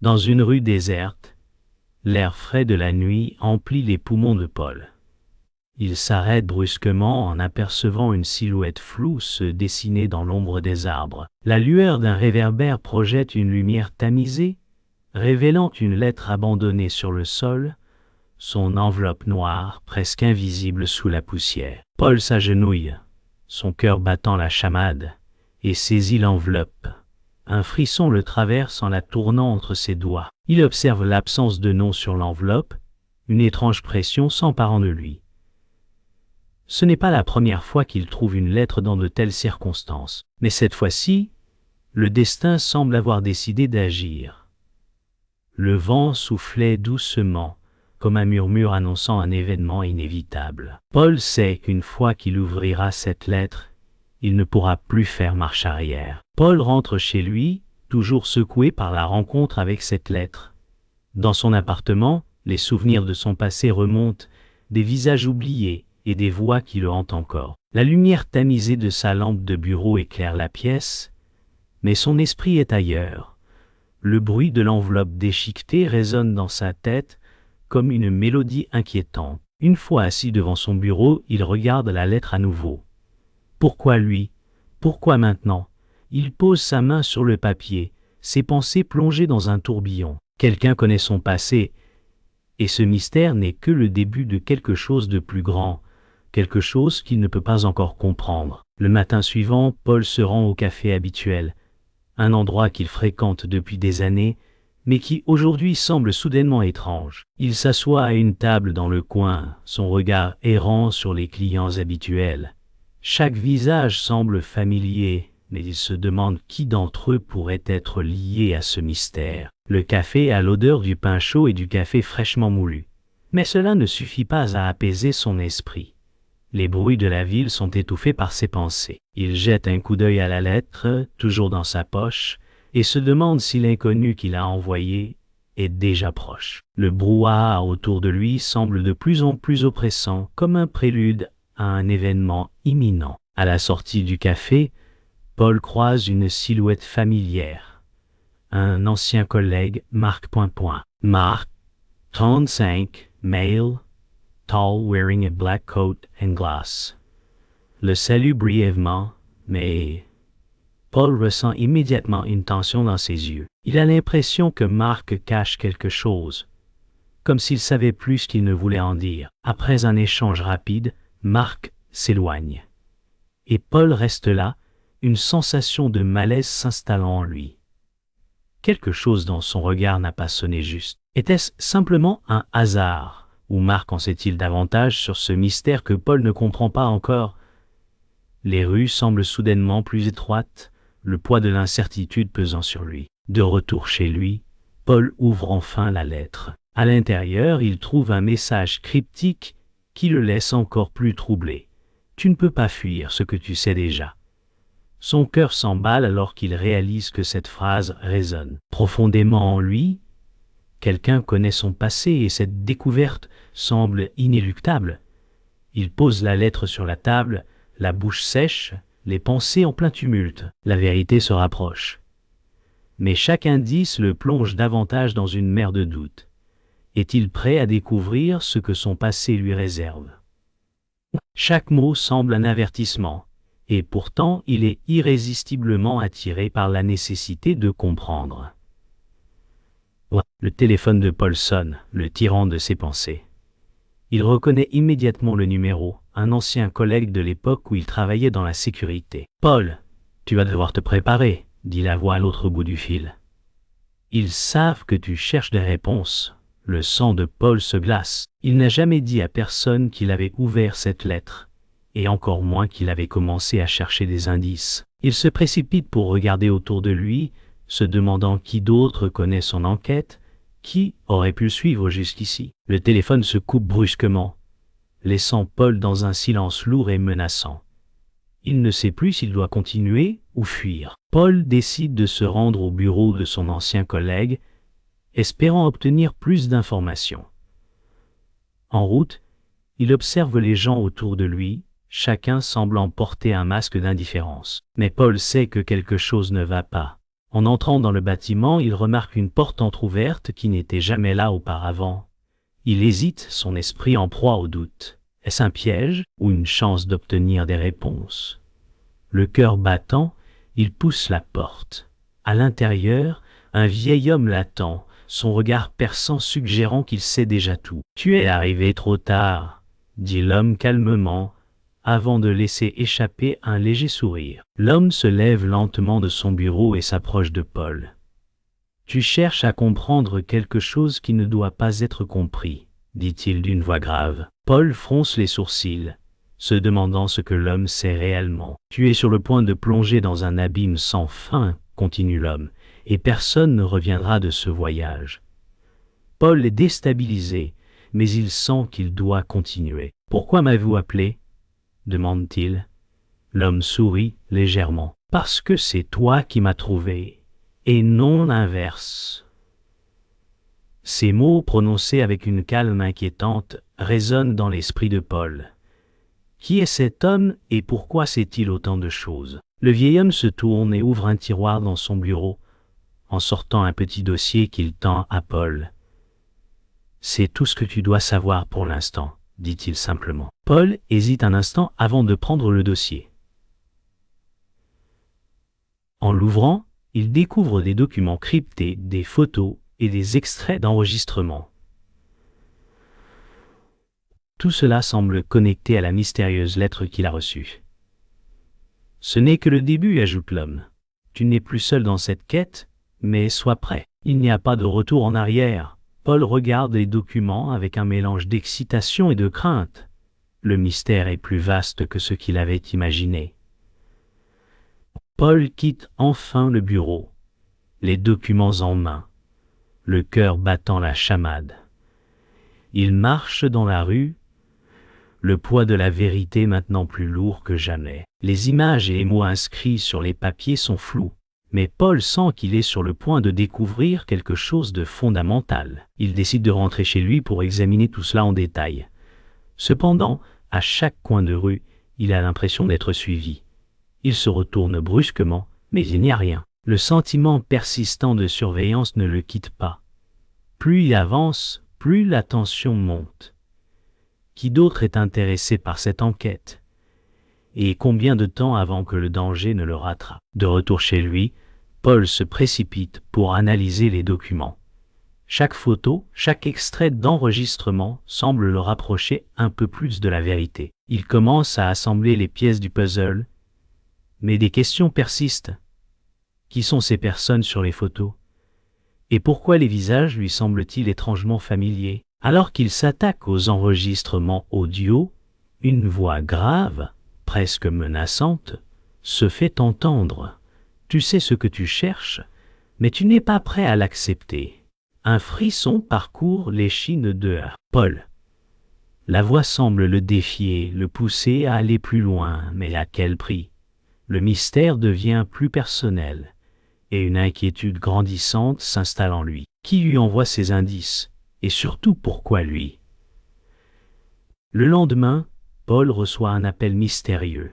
Dans une rue déserte, l'air frais de la nuit emplit les poumons de Paul. Il s'arrête brusquement en apercevant une silhouette floue se dessiner dans l'ombre des arbres. La lueur d'un réverbère projette une lumière tamisée, révélant une lettre abandonnée sur le sol, son enveloppe noire presque invisible sous la poussière. Paul s'agenouille, son cœur battant la chamade, et saisit l'enveloppe. Un frisson le traverse en la tournant entre ses doigts. Il observe l'absence de nom sur l'enveloppe, une étrange pression s'emparant de lui. Ce n'est pas la première fois qu'il trouve une lettre dans de telles circonstances, mais cette fois-ci, le destin semble avoir décidé d'agir. Le vent soufflait doucement, comme un murmure annonçant un événement inévitable. Paul sait qu'une fois qu'il ouvrira cette lettre, il ne pourra plus faire marche arrière. Paul rentre chez lui, toujours secoué par la rencontre avec cette lettre. Dans son appartement, les souvenirs de son passé remontent, des visages oubliés et des voix qui le hantent encore. La lumière tamisée de sa lampe de bureau éclaire la pièce, mais son esprit est ailleurs. Le bruit de l'enveloppe déchiquetée résonne dans sa tête comme une mélodie inquiétante. Une fois assis devant son bureau, il regarde la lettre à nouveau. Pourquoi lui? Pourquoi maintenant? Il pose sa main sur le papier, ses pensées plongées dans un tourbillon. Quelqu'un connaît son passé, et ce mystère n'est que le début de quelque chose de plus grand, quelque chose qu'il ne peut pas encore comprendre. Le matin suivant, Paul se rend au café habituel, un endroit qu'il fréquente depuis des années, mais qui aujourd'hui semble soudainement étrange. Il s'assoit à une table dans le coin, son regard errant sur les clients habituels. Chaque visage semble familier, mais il se demande qui d'entre eux pourrait être lié à ce mystère. Le café a l'odeur du pain chaud et du café fraîchement moulu. Mais cela ne suffit pas à apaiser son esprit. Les bruits de la ville sont étouffés par ses pensées. Il jette un coup d'œil à la lettre, toujours dans sa poche, et se demande si l'inconnu qu'il a envoyé est déjà proche. Le brouhaha autour de lui semble de plus en plus oppressant, comme un prélude à un événement imminent. À la sortie du café, Paul croise une silhouette familière. Un ancien collègue, Marc. Marc, 35, male, tall, wearing a black coat and glass. Le salue brièvement, mais Paul ressent immédiatement une tension dans ses yeux. Il a l'impression que Marc cache quelque chose, comme s'il savait plus qu'il ne voulait en dire. Après un échange rapide, Marc s'éloigne. Et Paul reste là, une sensation de malaise s'installant en lui. Quelque chose dans son regard n'a pas sonné juste. Était-ce simplement un hasard, ou Marc en sait-il davantage sur ce mystère que Paul ne comprend pas encore? Les rues semblent soudainement plus étroites, le poids de l'incertitude pesant sur lui. De retour chez lui, Paul ouvre enfin la lettre. À l'intérieur, il trouve un message cryptique qui le laisse encore plus troublé. Tu ne peux pas fuir ce que tu sais déjà. Son cœur s'emballe alors qu'il réalise que cette phrase résonne profondément en lui. Quelqu'un connaît son passé et cette découverte semble inéluctable. Il pose la lettre sur la table, la bouche sèche, les pensées en plein tumulte. La vérité se rapproche. Mais chaque indice le plonge davantage dans une mer de doute. Est-il prêt à découvrir ce que son passé lui réserve? Chaque mot semble un avertissement, et pourtant il est irrésistiblement attiré par la nécessité de comprendre. Le téléphone de Paul sonne, le tirant de ses pensées. Il reconnaît immédiatement le numéro, un ancien collègue de l'époque où il travaillait dans la sécurité. « Paul, tu vas devoir te préparer », dit la voix à l'autre bout du fil. « Ils savent que tu cherches des réponses. » Le sang de Paul se glace. Il n'a jamais dit à personne qu'il avait ouvert cette lettre, et encore moins qu'il avait commencé à chercher des indices. Il se précipite pour regarder autour de lui, se demandant qui d'autre connaît son enquête, qui aurait pu le suivre jusqu'ici. Le téléphone se coupe brusquement, laissant Paul dans un silence lourd et menaçant. Il ne sait plus s'il doit continuer ou fuir. Paul décide de se rendre au bureau de son ancien collègue, espérant obtenir plus d'informations. En route, il observe les gens autour de lui, chacun semblant porter un masque d'indifférence. Mais Paul sait que quelque chose ne va pas. En entrant dans le bâtiment, il remarque une porte entr'ouverte qui n'était jamais là auparavant. Il hésite, son esprit en proie au doute. Est-ce un piège ou une chance d'obtenir des réponses? Le cœur battant, il pousse la porte. À l'intérieur, un vieil homme l'attend, son regard perçant suggérant qu'il sait déjà tout. « Tu es arrivé trop tard », dit l'homme calmement, avant de laisser échapper un léger sourire. L'homme se lève lentement de son bureau et s'approche de Paul. « Tu cherches à comprendre quelque chose qui ne doit pas être compris, » dit-il d'une voix grave. Paul fronce les sourcils, se demandant ce que l'homme sait réellement. « Tu es sur le point de plonger dans un abîme sans fin, » continue l'homme, « et personne ne reviendra de ce voyage. » Paul est déstabilisé, mais il sent qu'il doit continuer. « Pourquoi m'avez-vous appelé ?» demande-t-il. L'homme sourit légèrement. « Parce que c'est toi qui m'as trouvé, et non l'inverse. » Ces mots, prononcés avec une calme inquiétante, résonnent dans l'esprit de Paul. Qui est cet homme et pourquoi sait-il autant de choses? Le vieil homme se tourne et ouvre un tiroir dans son bureau, en sortant un petit dossier qu'il tend à Paul. « C'est tout ce que tu dois savoir pour l'instant, » dit-il simplement. Paul hésite un instant avant de prendre le dossier. En l'ouvrant, il découvre des documents cryptés, des photos et des extraits d'enregistrements. Tout cela semble connecté à la mystérieuse lettre qu'il a reçue. « Ce n'est que le début, ajoute l'homme. Tu n'es plus seul dans cette quête, mais sois prêt. Il n'y a pas de retour en arrière. » Paul regarde les documents avec un mélange d'excitation et de crainte. Le mystère est plus vaste que ce qu'il avait imaginé. Paul quitte enfin le bureau, les documents en main, le cœur battant la chamade. Il marche dans la rue, le poids de la vérité maintenant plus lourd que jamais. Les images et les mots inscrits sur les papiers sont flous, mais Paul sent qu'il est sur le point de découvrir quelque chose de fondamental. Il décide de rentrer chez lui pour examiner tout cela en détail. Cependant, à chaque coin de rue, il a l'impression d'être suivi. Il se retourne brusquement, mais il n'y a rien. Le sentiment persistant de surveillance ne le quitte pas. Plus il avance, plus la tension monte. Qui d'autre est intéressé par cette enquête? Et combien de temps avant que le danger ne le rattrape? De retour chez lui, Paul se précipite pour analyser les documents. Chaque photo, chaque extrait d'enregistrement semble le rapprocher un peu plus de la vérité. Il commence à assembler les pièces du puzzle, mais des questions persistent. Qui sont ces personnes sur les photos? Et pourquoi les visages lui semblent-ils étrangement familiers? Alors qu'il s'attaque aux enregistrements audio, une voix grave, presque menaçante, se fait entendre. Tu sais ce que tu cherches, mais tu n'es pas prêt à l'accepter. Un frisson parcourt l'échine de Paul. La voix semble le défier, le pousser à aller plus loin, mais à quel prix? Le mystère devient plus personnel, et une inquiétude grandissante s'installe en lui. Qui lui envoie ces indices? Et surtout pourquoi lui? Le lendemain, Paul reçoit un appel mystérieux.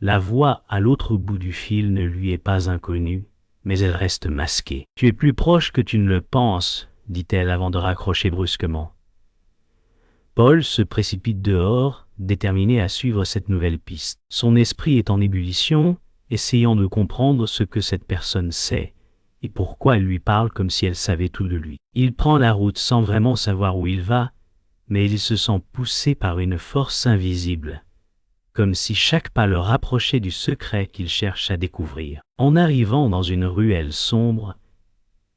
La voix à l'autre bout du fil ne lui est pas inconnue, mais elle reste masquée. « Tu es plus proche que tu ne le penses, » dit-elle avant de raccrocher brusquement. Paul se précipite dehors, déterminé à suivre cette nouvelle piste. Son esprit est en ébullition, essayant de comprendre ce que cette personne sait, et pourquoi elle lui parle comme si elle savait tout de lui. Il prend la route sans vraiment savoir où il va, mais il se sent poussé par une force invisible, comme si chaque pas le rapprochait du secret qu'il cherche à découvrir. En arrivant dans une ruelle sombre,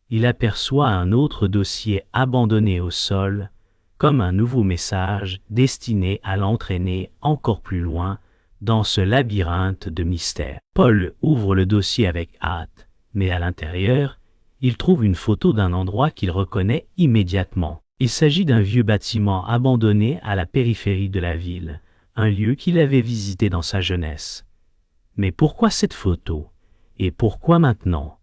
il aperçoit un autre dossier abandonné au sol, comme un nouveau message destiné à l'entraîner encore plus loin dans ce labyrinthe de mystères. Paul ouvre le dossier avec hâte, mais à l'intérieur, il trouve une photo d'un endroit qu'il reconnaît immédiatement. Il s'agit d'un vieux bâtiment abandonné à la périphérie de la ville, un lieu qu'il avait visité dans sa jeunesse. Mais pourquoi cette photo? Et pourquoi maintenant?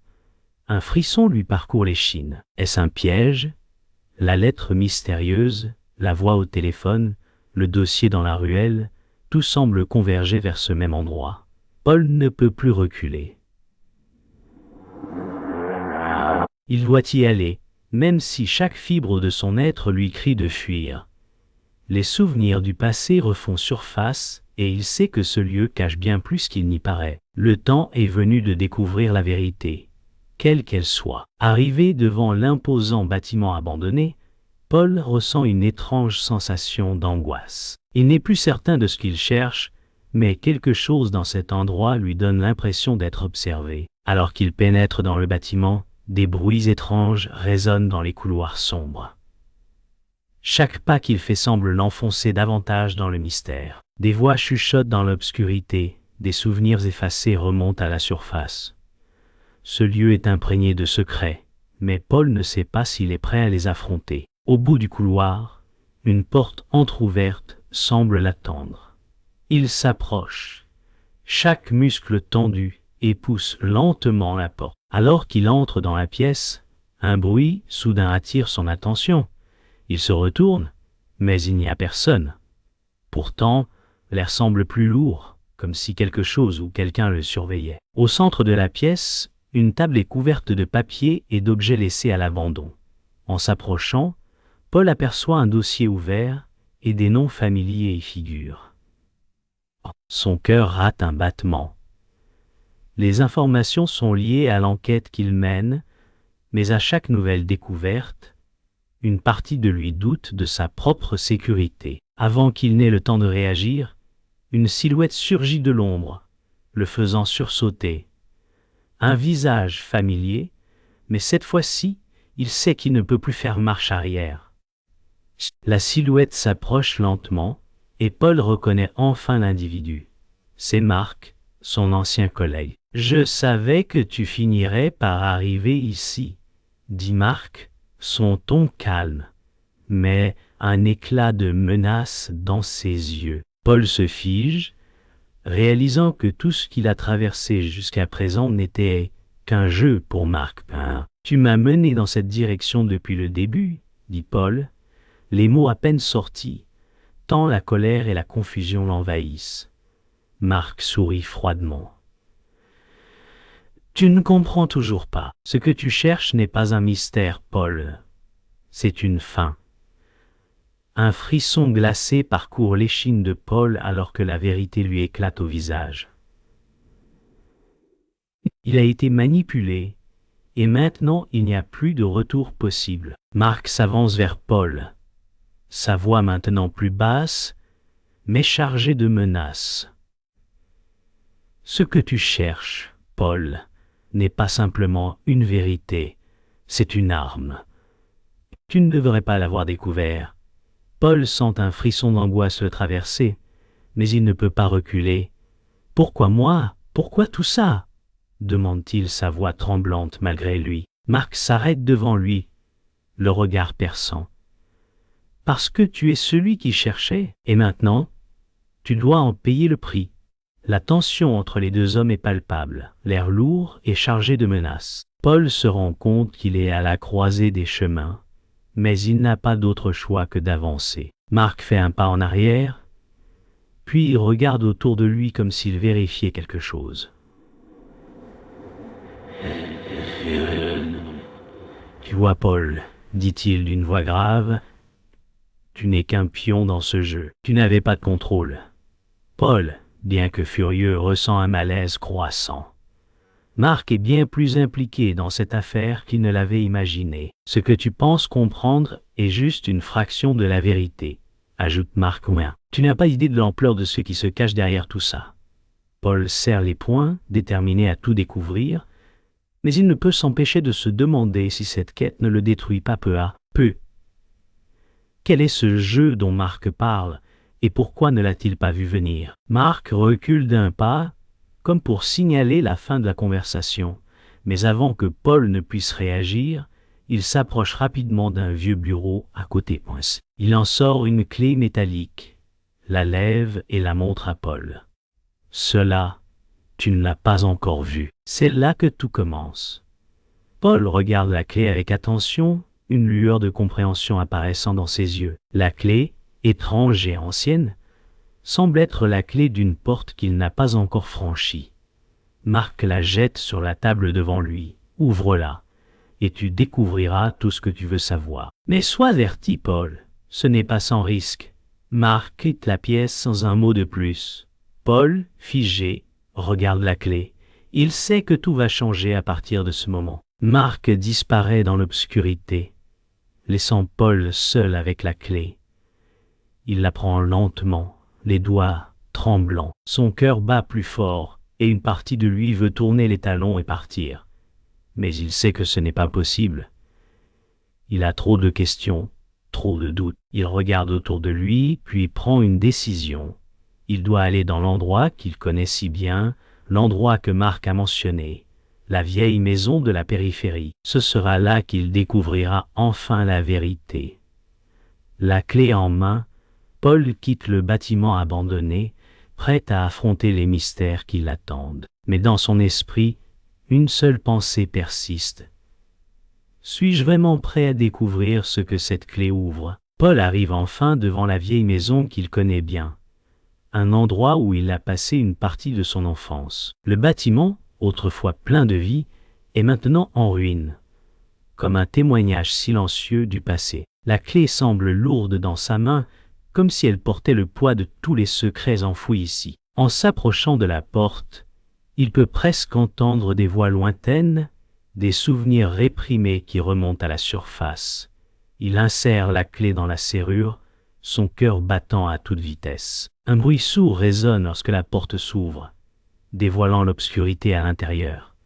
Un frisson lui parcourt l'échine. Est-ce un piège? La lettre mystérieuse, la voix au téléphone, le dossier dans la ruelle, tout semble converger vers ce même endroit. Paul ne peut plus reculer. Il doit y aller, même si chaque fibre de son être lui crie de fuir. Les souvenirs du passé refont surface, et il sait que ce lieu cache bien plus qu'il n'y paraît. Le temps est venu de découvrir la vérité, quelle qu'elle soit. Arrivé devant l'imposant bâtiment abandonné, Paul ressent une étrange sensation d'angoisse. Il n'est plus certain de ce qu'il cherche, mais quelque chose dans cet endroit lui donne l'impression d'être observé. Alors qu'il pénètre dans le bâtiment, des bruits étranges résonnent dans les couloirs sombres. Chaque pas qu'il fait semble l'enfoncer davantage dans le mystère. Des voix chuchotent dans l'obscurité, des souvenirs effacés remontent à la surface. Ce lieu est imprégné de secrets, mais Paul ne sait pas s'il est prêt à les affronter. Au bout du couloir, une porte entr'ouverte semble l'attendre. Il s'approche, chaque muscle tendu, et pousse lentement la porte. Alors qu'il entre dans la pièce, un bruit soudain attire son attention. Il se retourne, mais il n'y a personne. Pourtant, l'air semble plus lourd, comme si quelque chose ou quelqu'un le surveillait. Au centre de la pièce, une table est couverte de papiers et d'objets laissés à l'abandon. En s'approchant, Paul aperçoit un dossier ouvert et des noms familiers y figurent. Son cœur rate un battement. Les informations sont liées à l'enquête qu'il mène, mais à chaque nouvelle découverte, une partie de lui doute de sa propre sécurité. Avant qu'il n'ait le temps de réagir, une silhouette surgit de l'ombre, le faisant sursauter. Un visage familier, mais cette fois-ci, il sait qu'il ne peut plus faire marche arrière. La silhouette s'approche lentement, et Paul reconnaît enfin l'individu. C'est Marc, son ancien collègue. « Je savais que tu finirais par arriver ici, » dit Marc, son ton calme, mais un éclat de menace dans ses yeux. Paul se fige, réalisant que tout ce qu'il a traversé jusqu'à présent n'était qu'un jeu pour Marc. « Tu m'as mené dans cette direction depuis le début, » dit Paul, les mots à peine sortis, tant la colère et la confusion l'envahissent. Marc sourit froidement. « Tu ne comprends toujours pas. Ce que tu cherches n'est pas un mystère, Paul. C'est une fin. » Un frisson glacé parcourt l'échine de Paul alors que la vérité lui éclate au visage. Il a été manipulé, et maintenant il n'y a plus de retour possible. Marc s'avance vers Paul, sa voix maintenant plus basse, mais chargée de menaces. « Ce que tu cherches, Paul, n'est pas simplement une vérité, c'est une arme. Tu ne devrais pas l'avoir découvert. » Paul sent un frisson d'angoisse le traverser, mais il ne peut pas reculer. « Pourquoi moi? Pourquoi tout ça ?» demande-t-il, sa voix tremblante malgré lui. Marc s'arrête devant lui, le regard perçant. « Parce que tu es celui qui cherchait, et maintenant, tu dois en payer le prix. » La tension entre les deux hommes est palpable, l'air lourd et chargé de menaces. Paul se rend compte qu'il est à la croisée des chemins, mais il n'a pas d'autre choix que d'avancer. Marc fait un pas en arrière, puis il regarde autour de lui comme s'il vérifiait quelque chose. « Tu vois, Paul, dit-il d'une voix grave, tu n'es qu'un pion dans ce jeu. Tu n'avais pas de contrôle. » Paul, bien que furieux, ressent un malaise croissant. Marc est bien plus impliqué dans cette affaire qu'il ne l'avait imaginé. « Ce que tu penses comprendre est juste une fraction de la vérité, » ajoute Marc. « Tu n'as pas idée de l'ampleur de ce qui se cache derrière tout ça. » Paul serre les poings, déterminé à tout découvrir, mais il ne peut s'empêcher de se demander si cette quête ne le détruit pas peu à peu. Quel est ce jeu dont Marc parle, et pourquoi ne l'a-t-il pas vu venir? Marc recule d'un pas, comme pour signaler la fin de la conversation, mais avant que Paul ne puisse réagir, il s'approche rapidement d'un vieux bureau à côté. Il en sort une clé métallique, la lève et la montre à Paul. « Cela, tu ne l'as pas encore vu. » C'est là que tout commence. Paul regarde la clé avec attention, une lueur de compréhension apparaissant dans ses yeux. La clé, étrange et ancienne, semble être la clé d'une porte qu'il n'a pas encore franchie. Marc la jette sur la table devant lui, Ouvre-la, et tu découvriras tout ce que tu veux savoir. Mais sois averti, Paul, ce n'est pas sans risque. Marc quitte la pièce sans un mot de plus. Paul, figé, regarde la clé. Il sait que tout va changer à partir de ce moment. Marc disparaît dans l'obscurité, laissant Paul seul avec la clé. Il la prend lentement, les doigts tremblants. Son cœur bat plus fort, et une partie de lui veut tourner les talons et partir. Mais il sait que ce n'est pas possible. Il a trop de questions, trop de doutes. Il regarde autour de lui, puis prend une décision. Il doit aller dans l'endroit qu'il connaît si bien, l'endroit que Marc a mentionné, la vieille maison de la périphérie. Ce sera là qu'il découvrira enfin la vérité. La clé en main, Paul quitte le bâtiment abandonné, prêt à affronter les mystères qui l'attendent. Mais dans son esprit, une seule pensée persiste. Suis-je vraiment prêt à découvrir ce que cette clé ouvre? Paul arrive enfin devant la vieille maison qu'il connaît bien, un endroit où il a passé une partie de son enfance. Le bâtiment, autrefois plein de vie, est maintenant en ruine, comme un témoignage silencieux du passé. La clé semble lourde dans sa main, comme si elle portait le poids de tous les secrets enfouis ici. En s'approchant de la porte, il peut presque entendre des voix lointaines, des souvenirs réprimés qui remontent à la surface. Il insère la clé dans la serrure, son cœur battant à toute vitesse. Un bruit sourd résonne lorsque la porte s'ouvre, dévoilant l'obscurité à l'intérieur.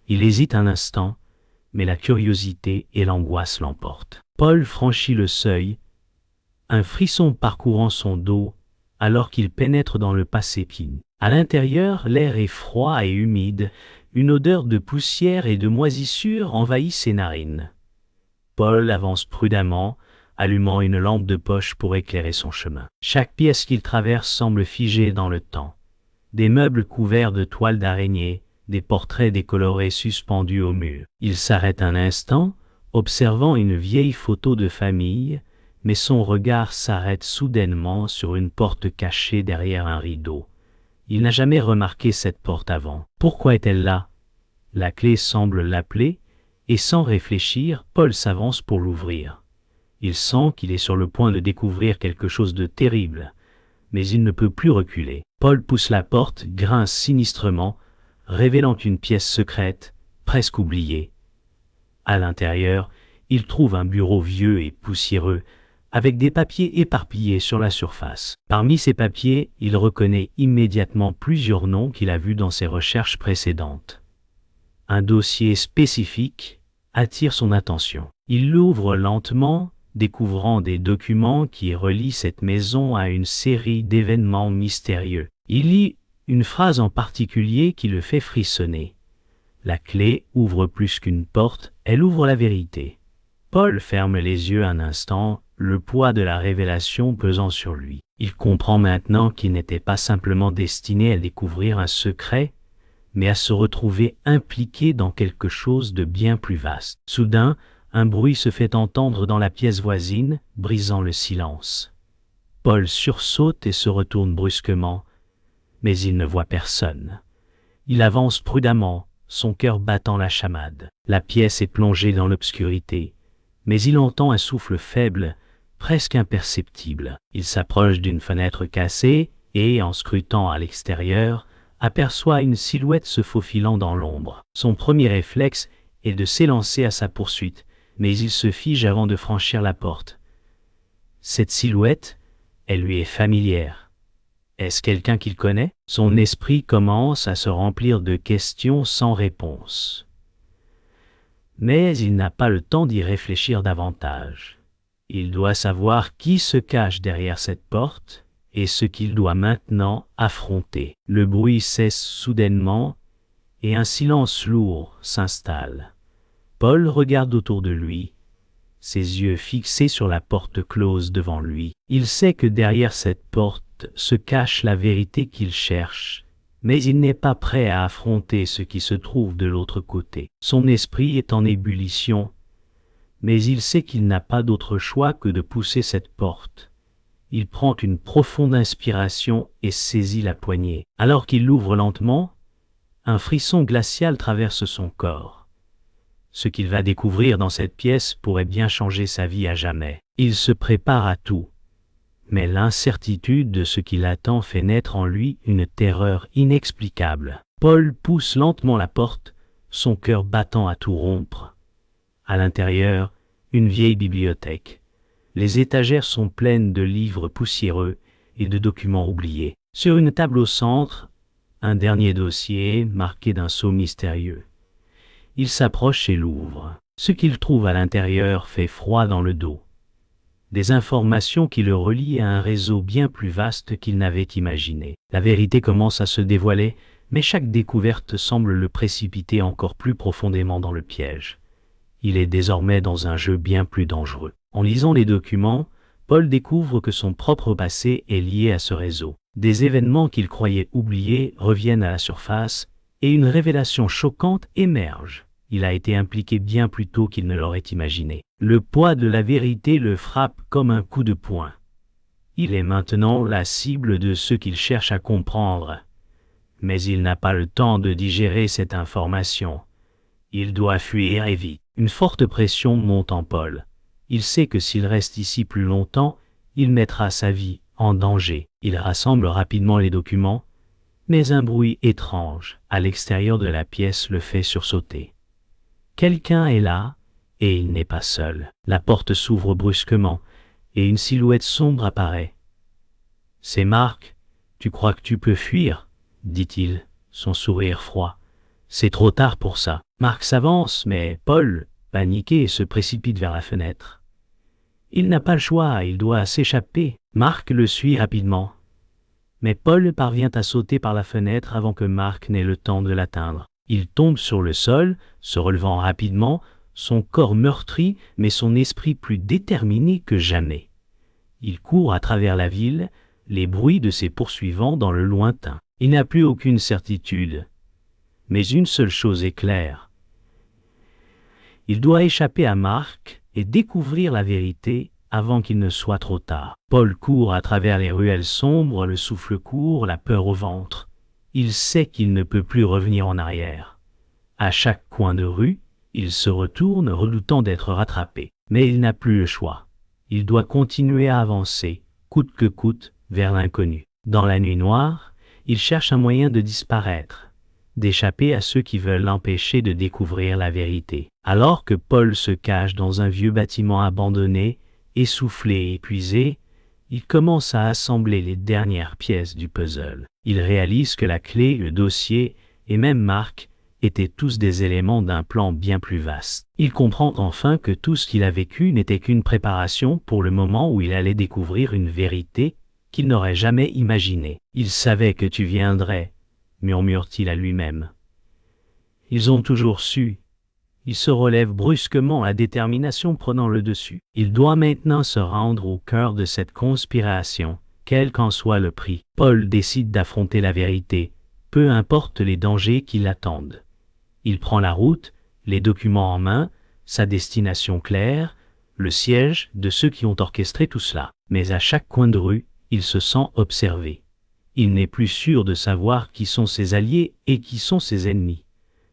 Il hésite un instant, mais la curiosité et l'angoisse l'emportent. Paul franchit le seuil, un frisson parcourant son dos, alors qu'il pénètre dans le passépine. À l'intérieur, l'air est froid et humide, une odeur de poussière et de moisissure envahit ses narines. Paul avance prudemment, allumant une lampe de poche pour éclairer son chemin. Chaque pièce qu'il traverse semble figée dans le temps. Des meubles couverts de toiles d'araignée, des portraits décolorés suspendus au mur. Il s'arrête un instant, observant une vieille photo de famille, mais son regard s'arrête soudainement sur une porte cachée derrière un rideau. Il n'a jamais remarqué cette porte avant. Pourquoi est-elle là? La clé semble l'appeler, et sans réfléchir, Paul s'avance pour l'ouvrir. Il sent qu'il est sur le point de découvrir quelque chose de terrible, mais il ne peut plus reculer. Paul pousse la porte, grince sinistrement, révélant une pièce secrète, presque oubliée. À l'intérieur, il trouve un bureau vieux et poussiéreux, avec des papiers éparpillés sur la surface. Parmi ces papiers, il reconnaît immédiatement plusieurs noms qu'il a vus dans ses recherches précédentes. Un dossier spécifique attire son attention. Il l'ouvre lentement, découvrant des documents qui relient cette maison à une série d'événements mystérieux. Il lit une phrase en particulier qui le fait frissonner. La clé ouvre plus qu'une porte, elle ouvre la vérité. Paul ferme les yeux un instant, le poids de la révélation pesant sur lui. Il comprend maintenant qu'il n'était pas simplement destiné à découvrir un secret, mais à se retrouver impliqué dans quelque chose de bien plus vaste. Soudain, un bruit se fait entendre dans la pièce voisine, brisant le silence. Paul sursaute et se retourne brusquement, mais il ne voit personne. Il avance prudemment, son cœur battant la chamade. La pièce est plongée dans l'obscurité, mais il entend un souffle faible, presque imperceptible. Il s'approche d'une fenêtre cassée et, en scrutant à l'extérieur, aperçoit une silhouette se faufilant dans l'ombre. Son premier réflexe est de s'élancer à sa poursuite, mais il se fige avant de franchir la porte. Cette silhouette, elle lui est familière. Est-ce quelqu'un qu'il connaît? Son esprit commence à se remplir de questions sans réponse. Mais il n'a pas le temps d'y réfléchir davantage. Il doit savoir qui se cache derrière cette porte et ce qu'il doit maintenant affronter. Le bruit cesse soudainement et un silence lourd s'installe. Paul regarde autour de lui, ses yeux fixés sur la porte close devant lui. Il sait que derrière cette porte se cache la vérité qu'il cherche, mais il n'est pas prêt à affronter ce qui se trouve de l'autre côté. Son esprit est en ébullition, mais il sait qu'il n'a pas d'autre choix que de pousser cette porte. Il prend une profonde inspiration et saisit la poignée. Alors qu'il l'ouvre lentement, un frisson glacial traverse son corps. Ce qu'il va découvrir dans cette pièce pourrait bien changer sa vie à jamais. Il se prépare à tout. Mais l'incertitude de ce qui l'attend fait naître en lui une terreur inexplicable. Paul pousse lentement la porte, son cœur battant à tout rompre. À l'intérieur, une vieille bibliothèque. Les étagères sont pleines de livres poussiéreux et de documents oubliés. Sur une table au centre, un dernier dossier marqué d'un sceau mystérieux. Il s'approche et l'ouvre. Ce qu'il trouve à l'intérieur fait froid dans le dos. Des informations qui le relient à un réseau bien plus vaste qu'il n'avait imaginé. La vérité commence à se dévoiler, mais chaque découverte semble le précipiter encore plus profondément dans le piège. Il est désormais dans un jeu bien plus dangereux. En lisant les documents, Paul découvre que son propre passé est lié à ce réseau. Des événements qu'il croyait oubliés reviennent à la surface, et une révélation choquante émerge. Il a été impliqué bien plus tôt qu'il ne l'aurait imaginé. Le poids de la vérité le frappe comme un coup de poing. Il est maintenant la cible de ceux qu'il cherche à comprendre. Mais il n'a pas le temps de digérer cette information. Il doit fuir et vite. Une forte pression monte en Paul. Il sait que s'il reste ici plus longtemps, il mettra sa vie en danger. Il rassemble rapidement les documents, mais un bruit étrange à l'extérieur de la pièce le fait sursauter. Quelqu'un est là, et il n'est pas seul. La porte s'ouvre brusquement, et une silhouette sombre apparaît. « C'est Marc, tu crois que tu peux fuir ?» dit-il, son sourire froid. « C'est trop tard pour ça. » Marc s'avance, mais Paul, paniqué, se précipite vers la fenêtre. Il n'a pas le choix, il doit s'échapper. Marc le suit rapidement. Mais Paul parvient à sauter par la fenêtre avant que Marc n'ait le temps de l'atteindre. Il tombe sur le sol, se relevant rapidement, son corps meurtri, mais son esprit plus déterminé que jamais. Il court à travers la ville, les bruits de ses poursuivants dans le lointain. Il n'a plus aucune certitude. Mais une seule chose est claire. Il doit échapper à Marc et découvrir la vérité avant qu'il ne soit trop tard. Paul court à travers les ruelles sombres, le souffle court, la peur au ventre. Il sait qu'il ne peut plus revenir en arrière. À chaque coin de rue, il se retourne, redoutant d'être rattrapé. Mais il n'a plus le choix. Il doit continuer à avancer, coûte que coûte, vers l'inconnu. Dans la nuit noire, il cherche un moyen de disparaître, d'échapper à ceux qui veulent l'empêcher de découvrir la vérité. Alors que Paul se cache dans un vieux bâtiment abandonné, essoufflé et épuisé, il commence à assembler les dernières pièces du puzzle. Il réalise que la clé, le dossier et même Marc étaient tous des éléments d'un plan bien plus vaste. Il comprend enfin que tout ce qu'il a vécu n'était qu'une préparation pour le moment où il allait découvrir une vérité qu'il n'aurait jamais imaginée. « Il savait que tu viendrais », murmure-t-il à lui-même. Ils ont toujours su. Il se relève brusquement, la détermination prenant le dessus. Il doit maintenant se rendre au cœur de cette conspiration, quel qu'en soit le prix. Paul décide d'affronter la vérité, peu importe les dangers qui l'attendent. Il prend la route, les documents en main, sa destination claire, le siège de ceux qui ont orchestré tout cela. Mais à chaque coin de rue, il se sent observé. Il n'est plus sûr de savoir qui sont ses alliés et qui sont ses ennemis.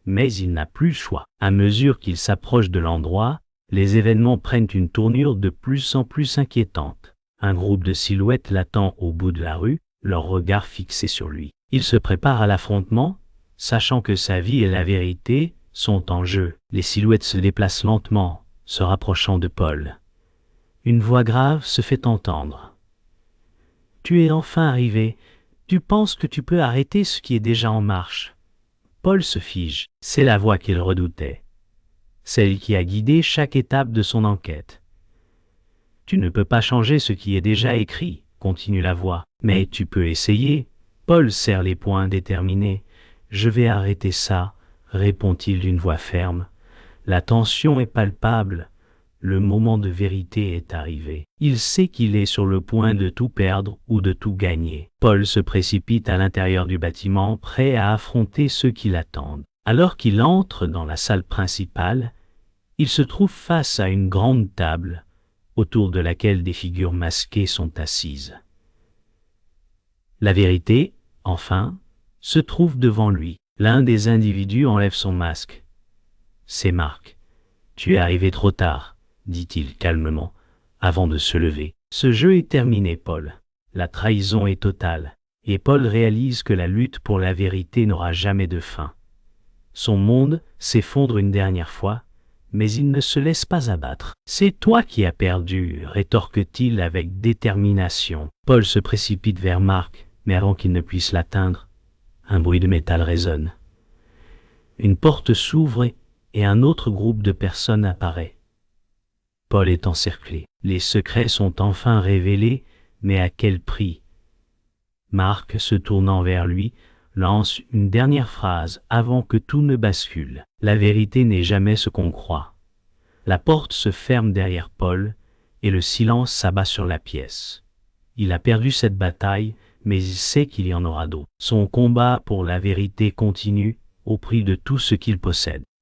Mais il n'a plus le choix. À mesure qu'il s'approche de l'endroit, les événements prennent une tournure de plus en plus inquiétante. Un groupe de silhouettes l'attend au bout de la rue, leur regard fixé sur lui. Il se prépare à l'affrontement, sachant que sa vie et la vérité sont en jeu. Les silhouettes se déplacent lentement, se rapprochant de Paul. Une voix grave se fait entendre. « Tu es enfin arrivé. Tu penses que tu peux arrêter ce qui est déjà en marche. » Paul se fige. C'est la voix qu'il redoutait. Celle qui a guidé chaque étape de son enquête. « Tu ne peux pas changer ce qui est déjà écrit, » continue la voix. « Mais tu peux essayer. » Paul serre les poings déterminé. « Je vais arrêter ça, » répond-il d'une voix ferme. La tension est palpable. Le moment de vérité est arrivé. Il sait qu'il est sur le point de tout perdre ou de tout gagner. Paul se précipite à l'intérieur du bâtiment, prêt à affronter ceux qui l'attendent. Alors qu'il entre dans la salle principale, il se trouve face à une grande table, autour de laquelle des figures masquées sont assises. La vérité, enfin, se trouve devant lui. L'un des individus enlève son masque. C'est Marc. Tu es arrivé trop tard, dit-il calmement, avant de se lever. Ce jeu est terminé, Paul. La trahison est totale, et Paul réalise que la lutte pour la vérité n'aura jamais de fin. Son monde s'effondre une dernière fois, mais il ne se laisse pas abattre. « C'est toi qui as perdu, rétorque-t-il avec détermination. Paul se précipite vers Marc, mais avant qu'il ne puisse l'atteindre, un bruit de métal résonne. Une porte s'ouvre et un autre groupe de personnes apparaît. Paul est encerclé. Les secrets sont enfin révélés, mais à quel prix? Marc, se tournant vers lui, lance une dernière phrase avant que tout ne bascule. La vérité n'est jamais ce qu'on croit. La porte se ferme derrière Paul, et le silence s'abat sur la pièce. Il a perdu cette bataille, mais il sait qu'il y en aura d'autres. Son combat pour la vérité continue, au prix de tout ce qu'il possède.